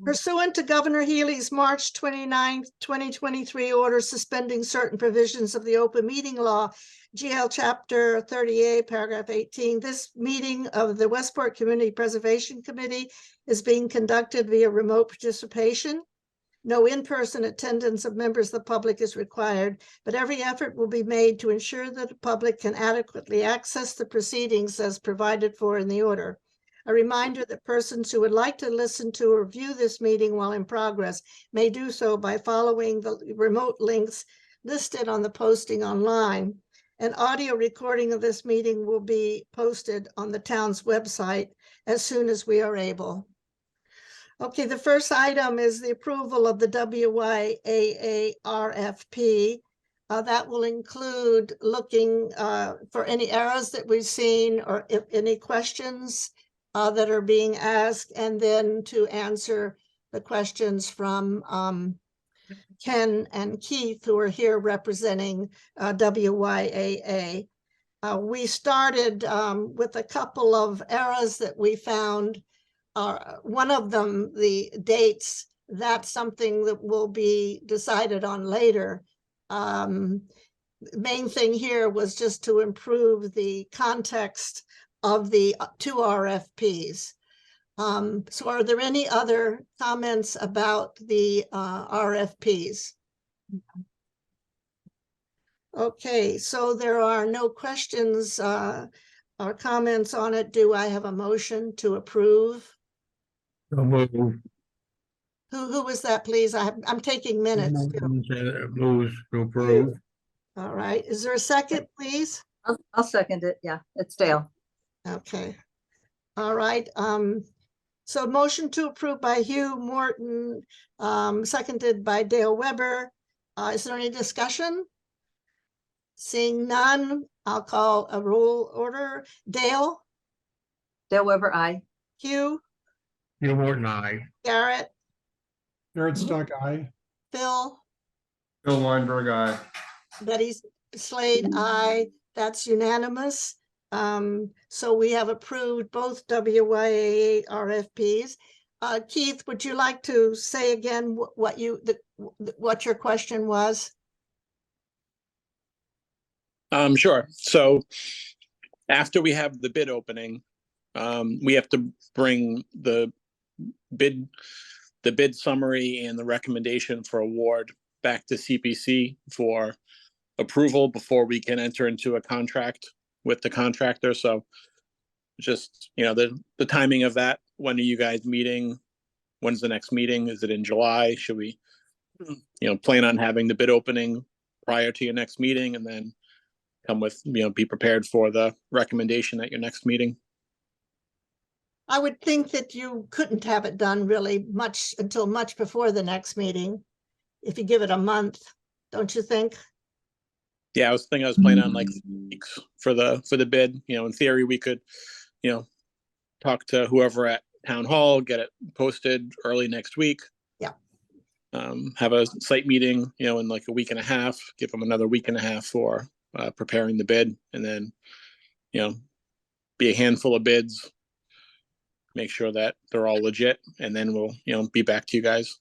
Pursuant to Governor Healy's March 29, 2023 order suspending certain provisions of the open meeting law, GL Chapter 38, Paragraph 18, this meeting of the Westport Community Preservation Committee is being conducted via remote participation. No in-person attendance of members of the public is required, but every effort will be made to ensure that the public can adequately access the proceedings as provided for in the order. A reminder that persons who would like to listen to or view this meeting while in progress may do so by following the remote links listed on the posting online. An audio recording of this meeting will be posted on the town's website as soon as we are able. Okay, the first item is the approval of the WYAA RFP. That will include looking for any errors that we've seen or if any questions that are being asked, and then to answer the questions from Ken and Keith, who are here representing WYAA. We started with a couple of errors that we found. One of them, the dates, that's something that will be decided on later. Main thing here was just to improve the context of the two RFPs. So are there any other comments about the RFPs? Okay, so there are no questions or comments on it. Do I have a motion to approve? So move. Who was that, please? I'm taking minutes. Moves to approve. All right, is there a second, please? I'll second it. Yeah, it's Dale. Okay. All right. So motion to approve by Hugh Morton, seconded by Dale Weber. Is there any discussion? Seeing none, I'll call a roll order. Dale? Dale Weber, aye. Hugh? Hugh Morton, aye. Garrett? Jared Stock, aye. Phil? Bill Weinberg, aye. Betty Slade, aye. That's unanimous. So we have approved both WYAA RFPs. Keith, would you like to say again what your question was? Sure. So after we have the bid opening, we have to bring the bid summary and the recommendation for award back to CPC for approval before we can enter into a contract with the contractor. So just, the timing of that. When are you guys meeting? When's the next meeting? Is it in July? Should we, plan on having the bid opening prior to your next meeting and then come with, be prepared for the recommendation at your next meeting? I would think that you couldn't have it done really until much before the next meeting, if you give it a month, don't you think? Yeah, I was planning on like weeks for the bid. In theory, we could, talk to whoever at town hall, get it posted early next week. Yeah. Have a site meeting, in like a week and a half, give them another week and a half for preparing the bid, and then, be a handful of bids, make sure that they're all legit, and then we'll, be back to you guys.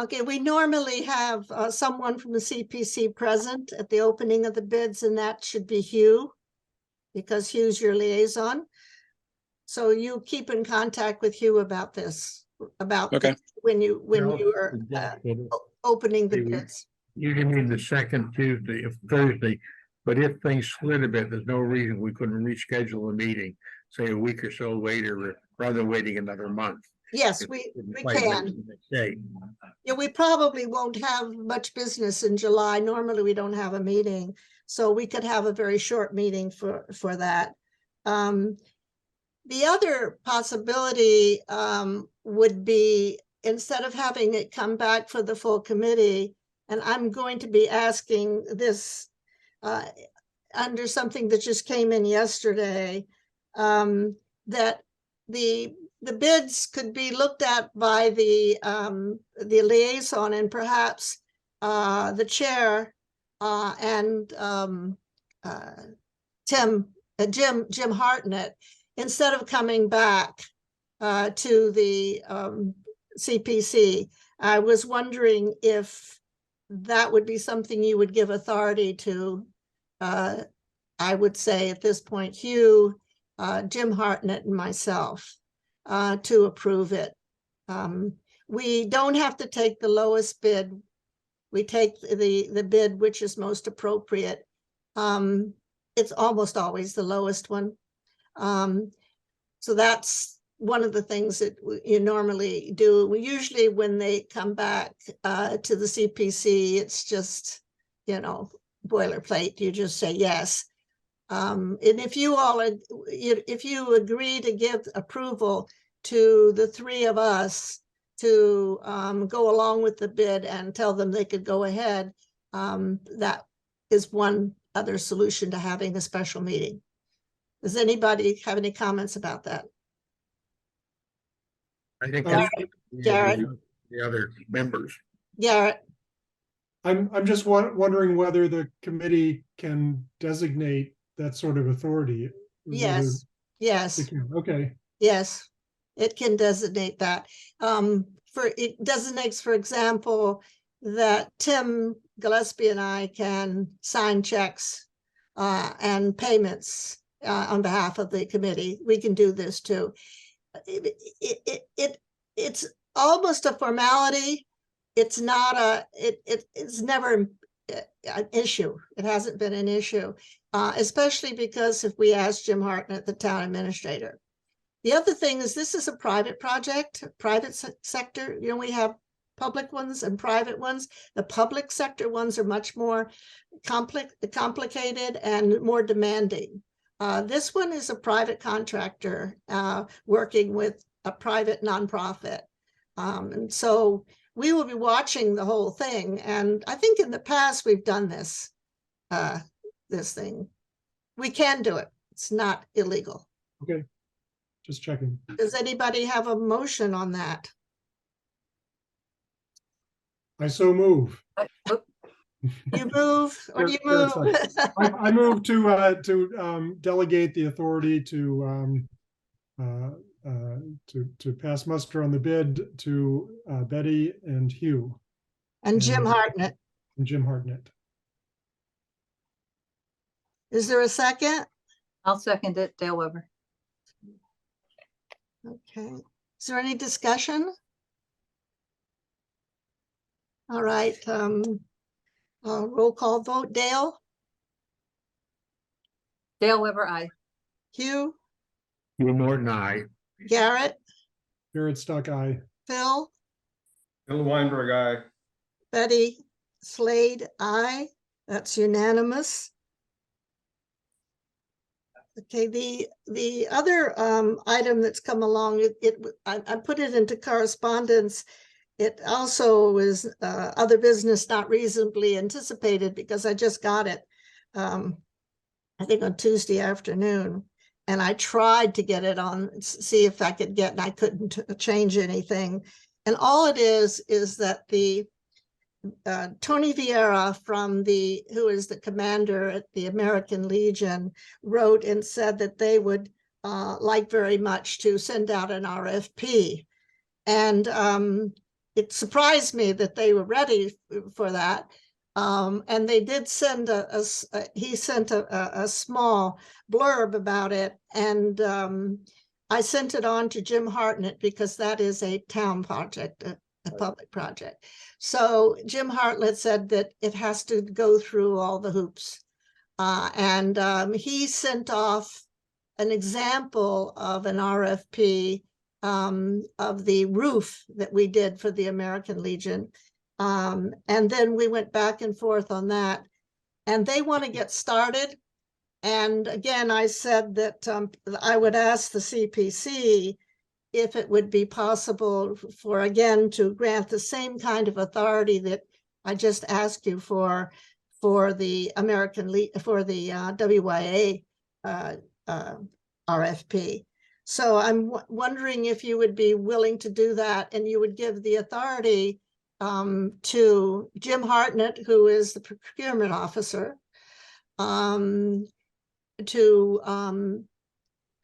Okay, we normally have someone from the CPC present at the opening of the bids, and that should be Hugh, because Hugh's your liaison. So you keep in contact with Hugh about this, about Okay. when you are opening the bids. You can meet the second Tuesday, Thursday, but if things slid a bit, there's no reason we couldn't reschedule a meeting, say a week or so later, rather than waiting another month. Yes, we can. Yeah, we probably won't have much business in July. Normally, we don't have a meeting, so we could have a very short meeting for that. The other possibility would be, instead of having it come back for the full committee, and I'm going to be asking this under something that just came in yesterday, that the bids could be looked at by the liaison, and perhaps the chair and Jim Hartnett, instead of coming back to the CPC. I was wondering if that would be something you would give authority to. I would say at this point, Hugh, Jim Hartnett and myself to approve it. We don't have to take the lowest bid. We take the bid which is most appropriate. It's almost always the lowest one. So that's one of the things that you normally do. Usually when they come back to the CPC, it's just, you know, boilerplate. You just say yes. And if you all, if you agree to give approval to the three of us to go along with the bid and tell them they could go ahead, that is one other solution to having a special meeting. Does anybody have any comments about that? I think Garrett? that's Garrett? the other members. Garrett, I'm just wondering whether the committee can designate that sort of authority. Whether yes, they yes, can. Okay, yes, it can designate that. It designates, for example, that Tim Gillespie and I can sign checks and payments on behalf of the committee. We can do this too. It's almost a formality. It's not it's never an issue. It hasn't been an issue, especially because if we ask Jim Hartnett, the town administrator. The other thing is this is a private project, private sector. You know, we have public ones and private ones. The public sector ones are much more complicated and more demanding. This one is a private contractor working with a private nonprofit. And so we will be watching the whole thing. And I think in the past we've done this, this thing. We can do it. It's not illegal. okay. Just checking. Does anybody have a motion on that? I so move. You move, or do you Garrett move? I move to delegate the authority to pass muster on the bid to Betty and Hugh And Jim Hartnett. and Jim Hartnett. Is there a second? I'll second it, Dale Weber. Okay. Is there any discussion? All right. Roll call vote. Dale, Dale Weber, aye. Hugh, Hugh Morton, aye. Garrett, Garrett Stock, aye. Phil, Bill Weinberg, aye. Betty Slade, aye. That's unanimous. Okay, the other item that's come along, I put it into correspondence. It also is other business not reasonably anticipated because I just got it, I think on Tuesday afternoon. And I tried to get it on, see if I could get, and I couldn't change anything. And all it is that the Tony Vieira who is the commander at the American Legion, wrote and said that they would like very much to send out an RFP. And it surprised me that they were ready for that. And they did send he sent a small blurb about it. And I sent it on to Jim Hartnett because that is a town project, a public project. So Jim Hartnett said that it has to go through all the hoops. And he sent off an example of an RFP of the roof that we did for the American Legion. And then we went back and forth on that. And they want to get started. And again, I said that I would ask the CPC if it would be possible for, again, to grant the same kind of authority that I just asked you for the for the WYA RFP. So I'm wondering if you would be willing to do that, and you would give the authority to Jim Hartnett, who is the procurement officer, to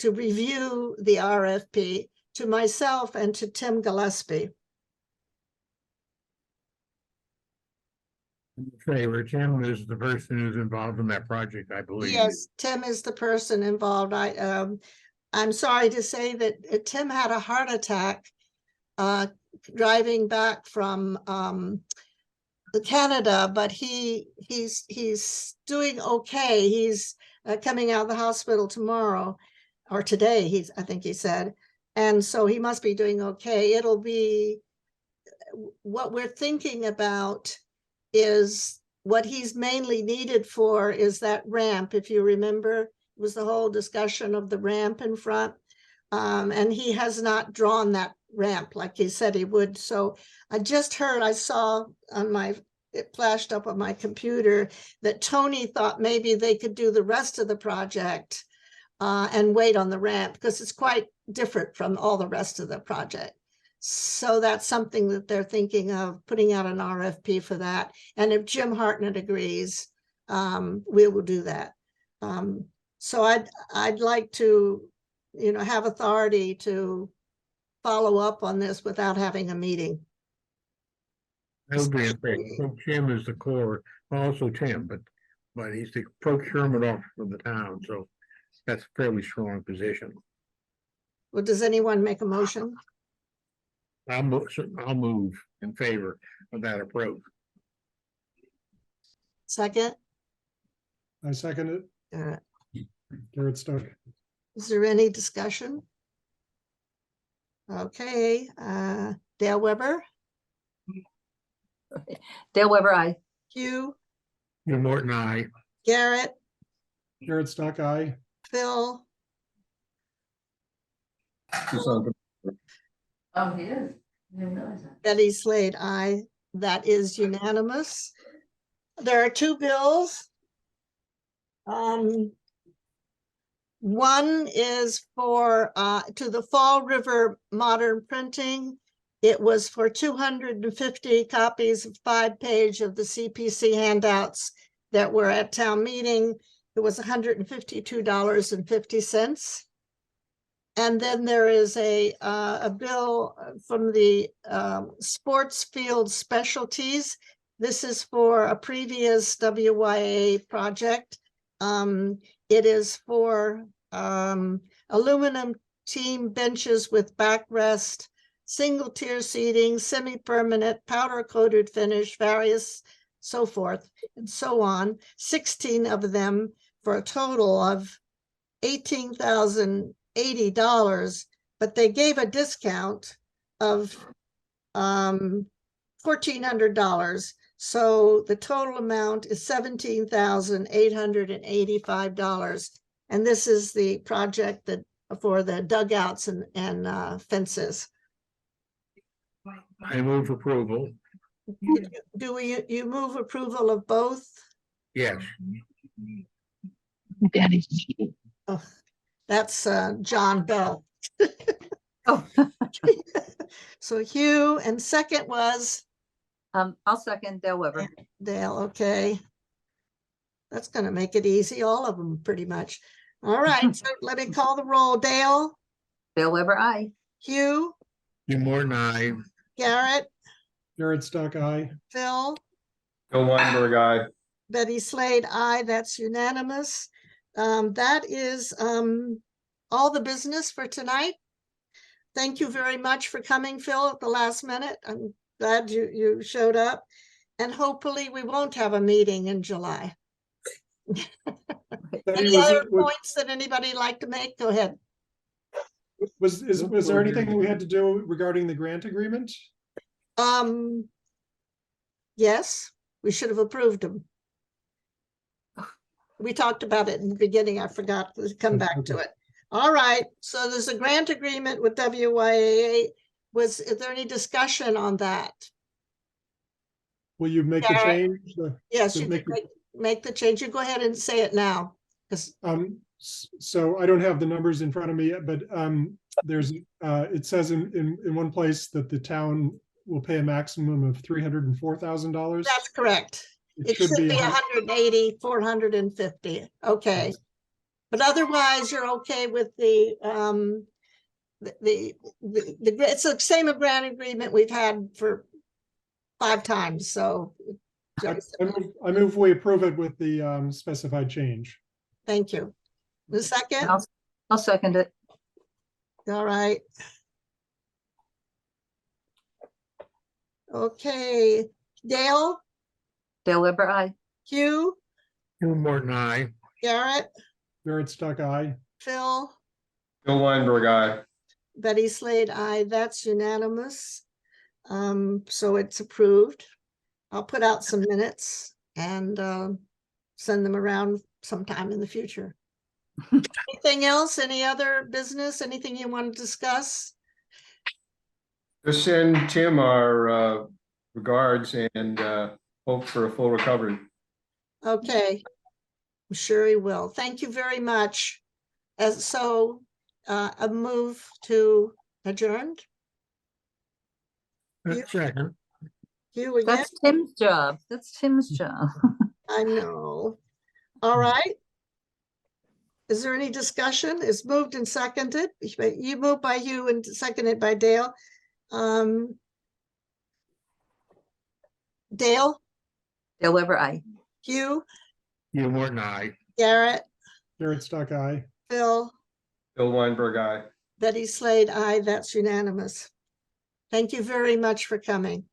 review the RFP, to myself and to Tim Gillespie. In favor, Tim is the person who's involved in that project, I believe. Yes, Tim is the person involved. I'm sorry to say that Tim had a heart attack driving back from Canada, but he's doing okay. He's coming out of the hospital tomorrow or today, I think he said. And so he must be doing okay. It'll be what we're thinking about is what he's mainly needed for is that ramp. If you remember, it was the whole discussion of the ramp in front. And he has not drawn that ramp like he said he would. So I saw on it flashed up on my computer that Tony thought maybe they could do the rest of the project and wait on the ramp because it's quite different from all the rest of the project. So that's something that they're thinking of, putting out an RFP for that. And if Jim Hartnett agrees, we will do that. So I'd like to, have authority to follow up on this without having a meeting. I would be in favor. Tim is the core, also Tim, but he's the procurement officer of the town, so that's a fairly strong position. Well, does anyone make a motion? I'll move in favor of that approach. Second? I second it. Uh, Garrett Stuck. Is there any discussion? Okay, Dale Weber, Dale Weber, aye. Hugh, Hugh Morton, aye. Garrett, Garrett Stuck, aye. Phil, Oh, he is. I didn't realize that. Betty Slade, aye. That is unanimous. There are two bills. One is for to the Fall River Modern Printing. It was for 250 copies of 5-page of the CPC handouts that were at town meeting. It was $152.50. And then there is a bill from the Sports Field Specialties. This is for a previous WYA project. It is for aluminum team benches with backrest, single tier seating, semi-permanent, powder coated finish, various so forth and so on. 16 of them for a total of $18,080, but they gave a discount of $1,400. So the total amount is $17,885. And this is the project that for the dugouts and fences. I move approval. Do you move approval of both? Yes. Oh, that's John Bell. Oh, So Hugh, and second was I'll second Dale Weber. Dale, okay. That's gonna make it easy, all of them pretty much. All right, so let me call the roll. Dale, Dale Weber, aye. Hugh, Hugh Morton, aye. Garrett, Garrett Stuck, aye. Phil, Bill Weinberg, aye. Betty Slade, aye. That's unanimous. That is all the business for tonight. Thank you very much for coming, Phil, at the last minute. I'm glad you showed up. And hopefully we won't have a meeting in July. Betty, Any other points that anybody like to make? Go ahead. was there anything we had to do regarding the grant agreement? Yes, we should have approved them. We talked about it in the beginning. I forgot to come back to it. All right, so there's a grant agreement with WYAA. Is there any discussion on that? Will you make the Garrett? change? Yes, To you make can make the change. You go ahead and say it now. Because So I don't have the numbers in front of me yet, but there's it says in one place that the town will pay a maximum of $304,000. that's correct. It should be 180, 450. Okay. But otherwise, you're okay with it's the same grant agreement we've had for 5 times. So I move we approve it with the specified change. Thank you. The second, I'll second it. all right. Okay, Dale, Dale Weber, I. Hugh, Hugh Morton, aye. Garrett, Garrett Stuck, aye. Phil, Bill Weinberg, aye. Betty Slade, aye. That's unanimous. So it's approved. I'll put out some minutes and send them around sometime in the future. Anything else? Any other business? Anything you want to discuss? Just send Tim our regards and hope for a full recovery. Okay. I'm sure he will. Thank you very much. As so, a move to adjourn. Second. You again? That's Tim's job. That's Tim's job. I know. All right. Is there any discussion? It's moved and seconded. You moved by Hugh and seconded by Dale. Dale, Dale Weber, I. Hugh, Hugh Morton, aye. Garrett, Garrett Stuck, aye. Phil, Bill Weinberg, aye. Betty Slade, aye. That's unanimous. Thank you very much for coming.